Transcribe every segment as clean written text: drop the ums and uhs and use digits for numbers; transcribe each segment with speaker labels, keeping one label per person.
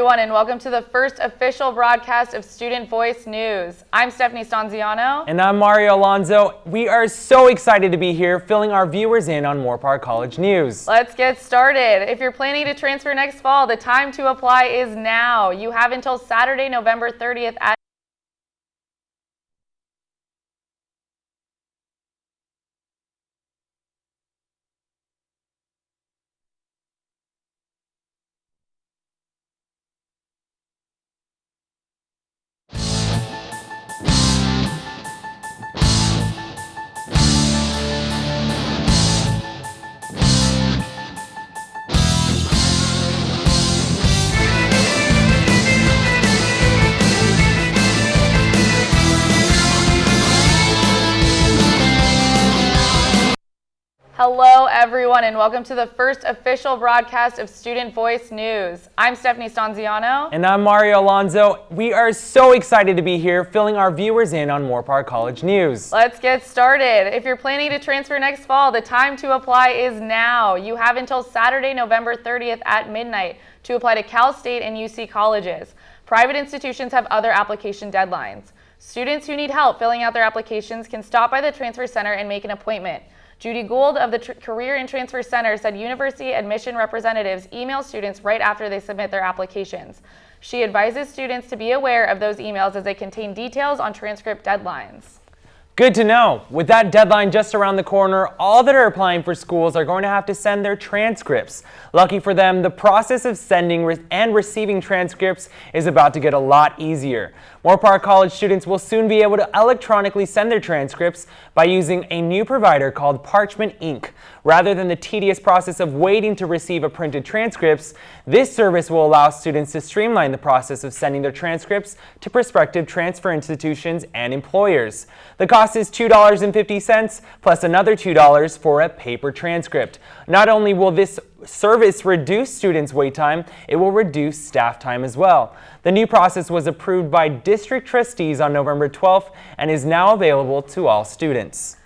Speaker 1: everyone, and welcome to the first official broadcast of Student Voice News. I'm Stephanie Stanziano.
Speaker 2: And I'm Mario Alonso. We are so excited to be here, filling our viewers in on Moorpark College News.
Speaker 1: Let's get started. If you're planning to transfer next fall, the time to apply is now. You have until Saturday, November 30th at Hello, everyone, and welcome to the first official broadcast of Student Voice News. I'm Stephanie Stanziano.
Speaker 2: And I'm Mario Alonso. We are so excited to be here, filling our viewers in on Moorpark College News.
Speaker 1: Let's get started. If you're planning to transfer next fall, the time to apply is now. You have until Saturday, November 30th at midnight to apply to Cal State and UC colleges. Private institutions have other application deadlines. Students who need help filling out their applications can stop by the Transfer Center and make an appointment. Judy Gould of the Career and Transfer Center said university admission representatives email students right after they submit their applications. She advises students to be aware of those emails as they contain details on transcript deadlines.
Speaker 2: Good to know. With that deadline just around the corner, all that are applying for schools are going to have to send their transcripts. Lucky for them, the process of sending and receiving transcripts is about to get a lot easier. Moorpark College students will soon be able to electronically send their transcripts by using a new provider called Parchment Ink. Rather than the tedious process of waiting to receive a printed transcripts, this service will allow students to streamline the process of sending their transcripts to prospective transfer institutions and employers. The cost is $2.50 plus another $2 for a paper transcript. Not only will this service reduce students' wait time, it will reduce staff time as well. The new process was approved by district trustees on November 12th and is now available to all students.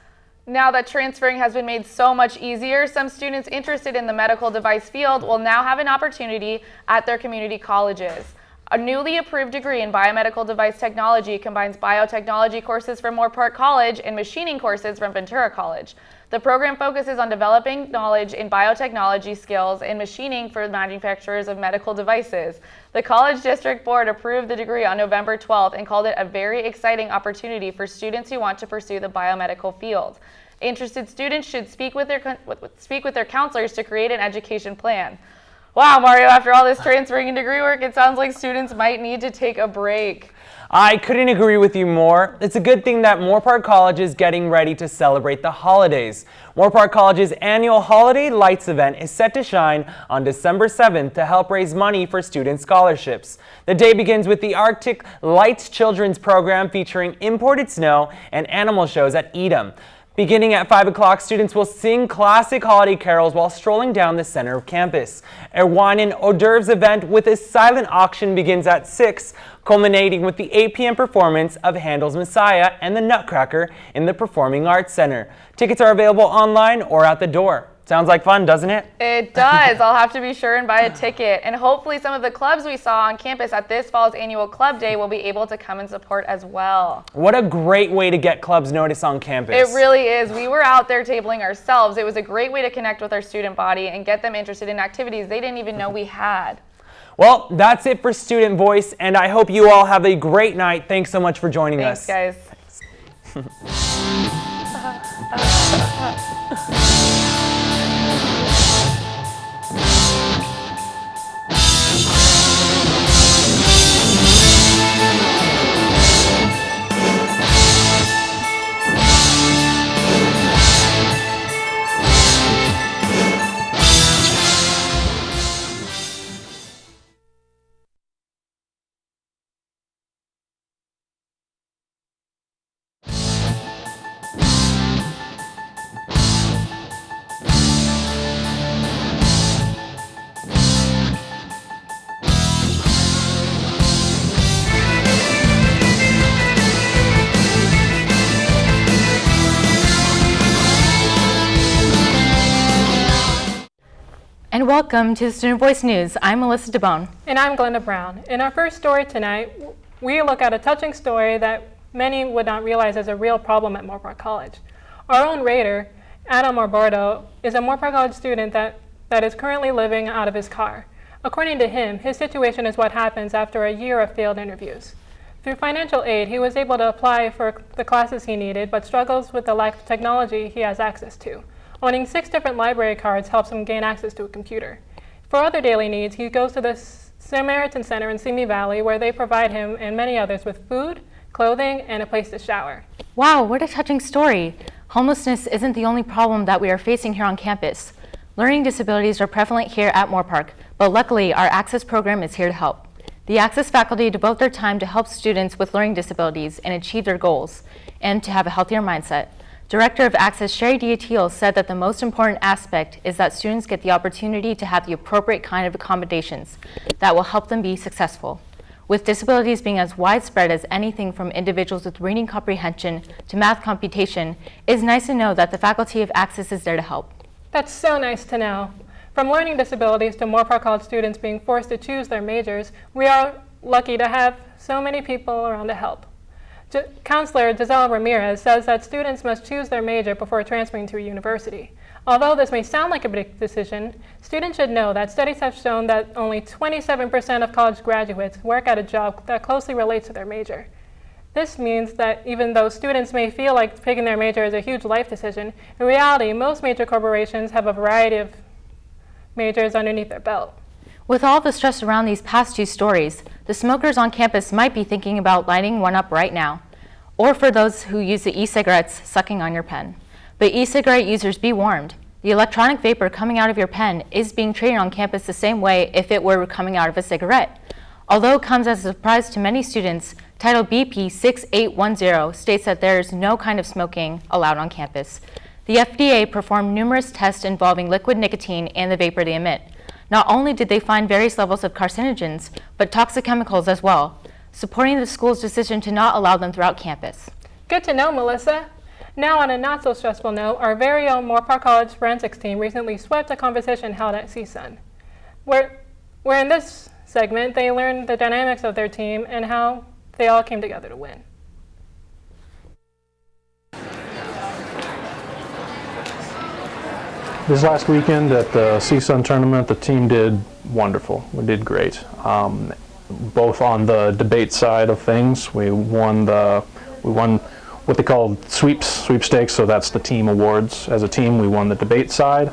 Speaker 1: Now that transferring has been made so much easier, some students interested in the medical device field will now have an opportunity at their community colleges. A newly approved degree in biomedical device technology combines biotechnology courses from Moorpark College and machining courses from Ventura College. The program focuses on developing knowledge in biotechnology skills and machining for manufacturers of medical devices. The College District Board approved the degree on November 12th and called it a very exciting opportunity for students who want to pursue the biomedical field. Interested students should speak with their counselors to create an education plan. Wow, Mario, after all this transferring and degree work, it sounds like students might need to take a break.
Speaker 2: I couldn't agree with you more. It's a good thing that Moorpark College is getting ready to celebrate the holidays. Moorpark College's annual Holiday Lights event is set to shine on December 7th to help raise money for student scholarships. The day begins with the Arctic Lights Children's Program featuring imported snow and animal shows at Edam. Beginning at 5 o'clock, students will sing classic holiday carols while strolling down the center of campus. A wine and hors d'oeuvres event with a silent auction begins at 6, culminating with the 8 p.m. performance of Handel's Messiah and the Nutcracker in the Performing Arts Center. Tickets are available online or at the door. Sounds like fun, doesn't it?
Speaker 1: It does. I'll have to be sure and buy a ticket. And hopefully some of the clubs we saw on campus at this fall's annual club day will be able to come and support as well.
Speaker 2: What a great way to get clubs noticed on campus.
Speaker 1: It really is. We were out there tabling ourselves. It was a great way to connect with our student body and get them interested in activities they didn't even know we had.
Speaker 2: Well, that's it for Student Voice, and I hope you all have a great night. Thanks so much for joining us.
Speaker 1: Thanks, guys.
Speaker 3: And welcome to the Student Voice News. I'm Melissa DeBone.
Speaker 4: And I'm Glenda Brown. In our first story tonight, we look at a touching story that many would not realize is a real problem at Moorpark College. Our own raider, Adam Orbordo, is a Moorpark College student that is currently living out of his car. According to him, his situation is what happens after a year of failed interviews. Through financial aid, he was able to apply for the classes he needed, but struggles with the lack of technology he has access to. Owning 6 different library cards helps him gain access to a computer. For other daily needs, he goes to the Samaritan Center in Simi Valley, where they provide him and many others with food, clothing, and a place to shower.
Speaker 3: Wow, what a touching story. Homelessness isn't the only problem that we are facing here on campus. Learning disabilities are prevalent here at Moorpark, but luckily our Access program is here to help. The Access faculty devote their time to help students with learning disabilities and achieve their goals, and to have a healthier mindset. Director of Access Sherry Diatil said that the most important aspect is that students get the opportunity to have the appropriate kind of accommodations that will help them be successful. With disabilities being as widespread as anything from individuals with reading comprehension to math computation, it is nice to know that the faculty of Access is there to help.
Speaker 4: That's so nice to know. From learning disabilities to Moorpark College students being forced to choose their majors, we are lucky to have so many people around to help. Counselor Giselle Ramirez says that students must choose their major before transferring to a university. Although this may sound like a big decision, students should know that studies have shown that only 27% of college graduates work at a job that closely relates to their major. This means that even though students may feel like picking their major is a huge life decision, in reality, most major corporations have a variety of majors underneath their belt.
Speaker 3: With all the stress around these past 2 stories, the smokers on campus might be thinking about lighting one up right now, or for those who use the e-cigarettes, sucking on your pen. But e-cigarette users, be warned. The electronic vapor coming out of your pen is being treated on campus the same way if it were coming out of a cigarette. Although it comes as a surprise to many students, Title BP 6810 states that there is no kind of smoking allowed on campus. The FDA performed numerous tests involving liquid nicotine and the vapor they emit. Not only did they find various levels of carcinogens, but toxic chemicals as well, supporting the school's decision to not allow them throughout campus.
Speaker 4: Good to know, Melissa. Now, on a not so stressful note, our very own Moorpark College forensics team recently swept a conversation held at CSUN, where in this segment they learned the dynamics of their team and how they all came together to win.
Speaker 5: This last weekend at the CSUN tournament, the team did wonderful. We did great. Both on the debate side of things, we won what they call sweepstakes, so that's the team awards. As a team, we won the debate side.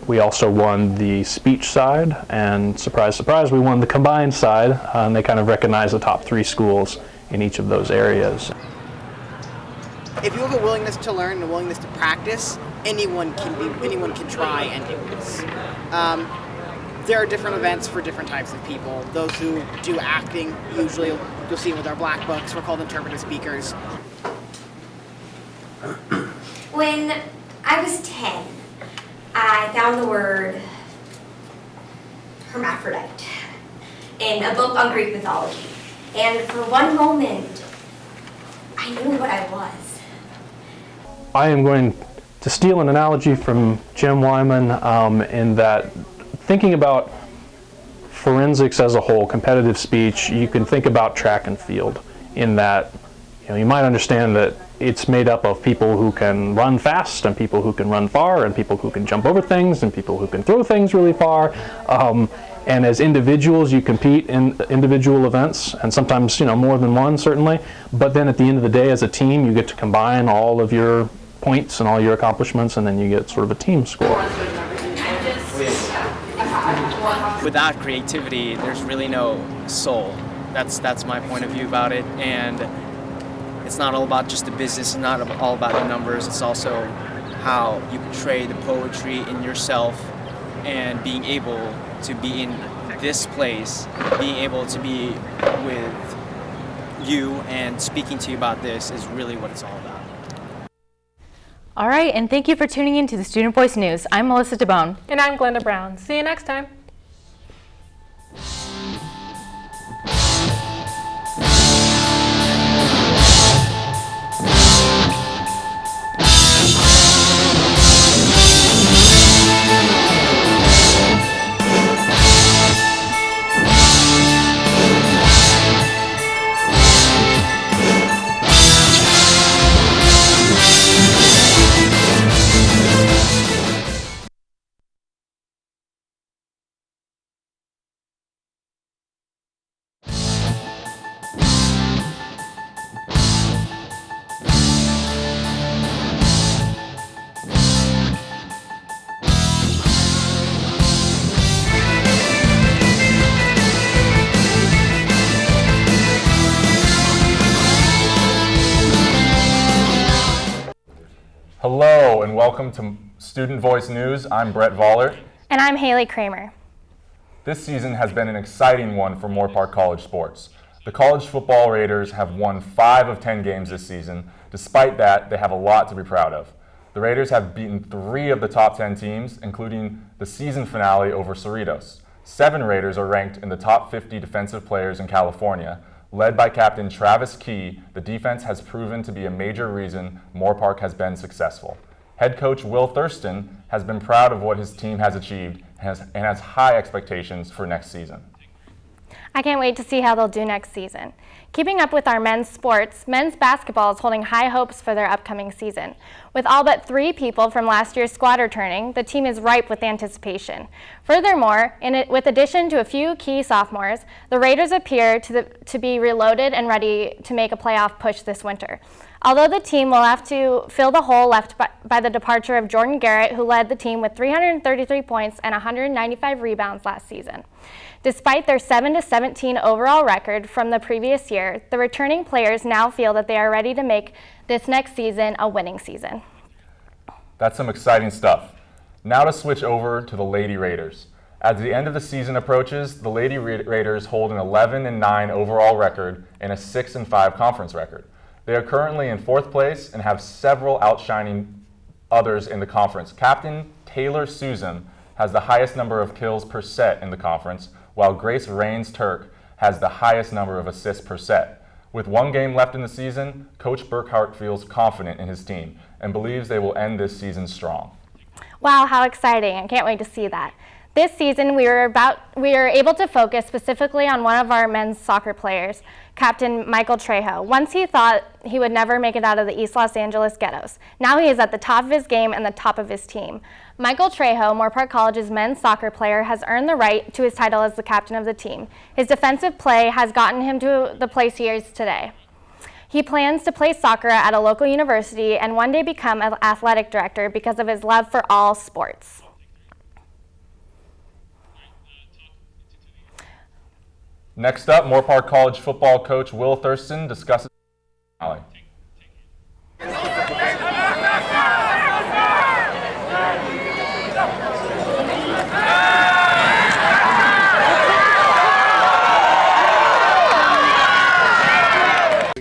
Speaker 5: We also won the speech side, and surprise, surprise, we won the combined side, and they kind of recognize the top 3 schools in each of those areas.
Speaker 6: If you have a willingness to learn and a willingness to practice, anyone can try and do this. There are different events for different types of people. Those who do acting, usually you'll see with our black books, we're called interpretive speakers.
Speaker 7: When I was 10, I found the word hermaphrodite in a book on Greek mythology. And for one moment, I knew what I was.
Speaker 5: I am going to steal an analogy from Jim Wyman in that thinking about forensics as a whole, competitive speech, you can think about track and field in that you might understand that it's made up of people who can run fast and people who can run far and people who can jump over things and people who can throw things really far. And as individuals, you compete in individual events, and sometimes more than one, certainly. But then at the end of the day, as a team, you get to combine all of your points and all your accomplishments, and then you get sort of a team score.
Speaker 8: Without creativity, there's really no soul. That's my point of view about it, and it's not all about just the business, it's not all about the numbers, it's also how you portray the poetry in yourself, and being able to be in this place, being able to be with you and speaking to you about this is really what it's all about.
Speaker 3: All right, and thank you for tuning in to the Student Voice News. I'm Melissa DeBone.
Speaker 4: And I'm Glenda Brown. See you next time.
Speaker 9: Hello and welcome to Student Voice News. I'm Brett Vollert.
Speaker 10: And I'm Haley Kramer.
Speaker 9: This season has been an exciting one for Moorpark College sports. The college football Raiders have won 5 of 10 games this season. Despite that, they have a lot to be proud of. The Raiders have beaten 3 of the top 10 teams, including the season finale over Cerritos. 7 Raiders are ranked in the top 50 defensive players in California. Led by Captain Travis Key, the defense has proven to be a major reason Moorpark has been successful. Head coach Will Thurston has been proud of what his team has achieved and has high expectations for next season.
Speaker 10: I can't wait to see how they'll do next season. Keeping up with our men's sports, men's basketball is holding high hopes for their upcoming season. With all but 3 people from last year's squad returning, the team is ripe with anticipation. Furthermore, with addition to a few key sophomores, the Raiders appear to be reloaded and ready to make a playoff push this winter. Although the team will have to fill the hole left by the departure of Jordan Garrett, who led the team with 333 points and 195 rebounds last season. Despite their 7-17 overall record from the previous year, the returning players now feel that they are ready to make this next season a winning season.
Speaker 9: That's some exciting stuff. Now to switch over to the Lady Raiders. As the end of the season approaches, the Lady Raiders hold an 11-9 overall record and a 6-5 conference record. They are currently in 4th place and have several outshining others in the conference. Captain Taylor Susan has the highest number of kills per set in the conference, while Grace Rains-Turk has the highest number of assists per set. With 1 game left in the season, Coach Burkhart feels confident in his team and believes they will end this season strong.
Speaker 10: Wow, how exciting. I can't wait to see that. This season, we were able to focus specifically on one of our men's soccer players, Captain Michael Trejo. Once he thought he would never make it out of the East Los Angeles ghettos. Now he is at the top of his game and the top of his team. Michael Trejo, Moorpark College's men's soccer player, has earned the right to his title as the captain of the team. His defensive play has gotten him to the place he is today. He plans to play soccer at a local university and one day become an athletic director because of his love for all sports.
Speaker 9: Next up, Moorpark College football coach Will Thurston discusses the finale.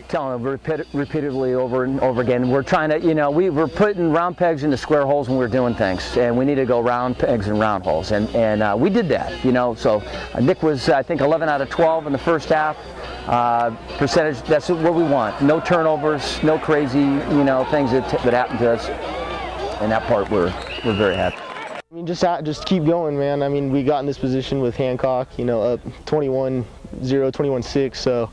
Speaker 11: Telling them repeatedly over and over again. We're trying to, we were putting round pegs into square holes when we were doing things, and we need to go round pegs and round holes, and we did that, So Nick was, I think, 11 out of 12 in the first half. Percentage, that's what we want. No turnovers, no crazy, things that happened to us. And that part, we're very happy.
Speaker 12: I mean, just keep going, man. I mean, we got in this position with Hancock, up 21-0, 21-6, so.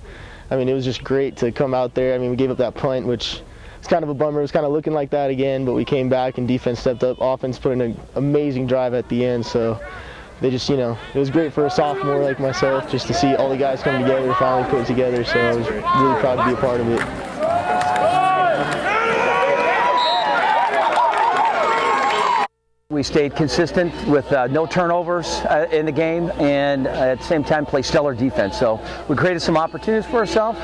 Speaker 12: I mean, it was just great to come out there. I mean, we gave up that punt, which is kind of a bummer. It was kind of looking like that again, but we came back and defense stepped up. Offense put in an amazing drive at the end, so they just, it was great for a sophomore like myself just to see all the guys come together, finally put it together, so I was really proud to be a part of it.
Speaker 11: We stayed consistent with no turnovers in the game, and at the same time play stellar defense. So we created some opportunities for ourselves,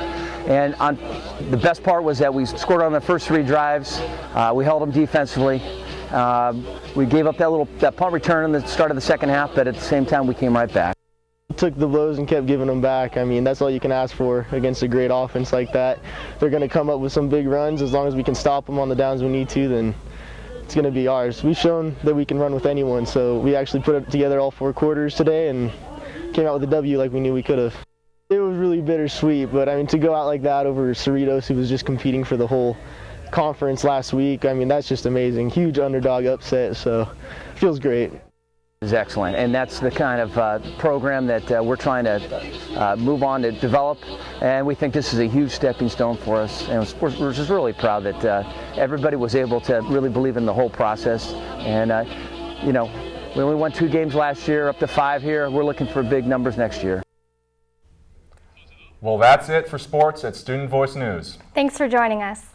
Speaker 11: and the best part was that we scored on the first 3 drives. We held them defensively. We gave up that punt return in the start of the second half, but at the same time we came right back.
Speaker 12: Took the blows and kept giving them back. I mean, that's all you can ask for against a great offense like that. They're going to come up with some big runs. As long as we can stop them on the downs we need to, then it's going to be ours. We've shown that we can run with anyone, so we actually put it together all 4 quarters today and came out with a W like we knew we could have. It was really bittersweet, but I mean, to go out like that over Cerritos, who was just competing for the whole conference last week, I mean, that's just amazing. Huge underdog upset, so it feels great.
Speaker 11: Is excellent, and that's the kind of program that we're trying to move on to develop, and we think this is a huge stepping stone for us, and we're just really proud that everybody was able to really believe in the whole process. And when we won 2 games last year, up to 5 here, we're looking for big numbers next year.
Speaker 9: Well, that's it for sports at Student Voice News.
Speaker 10: Thanks for joining us.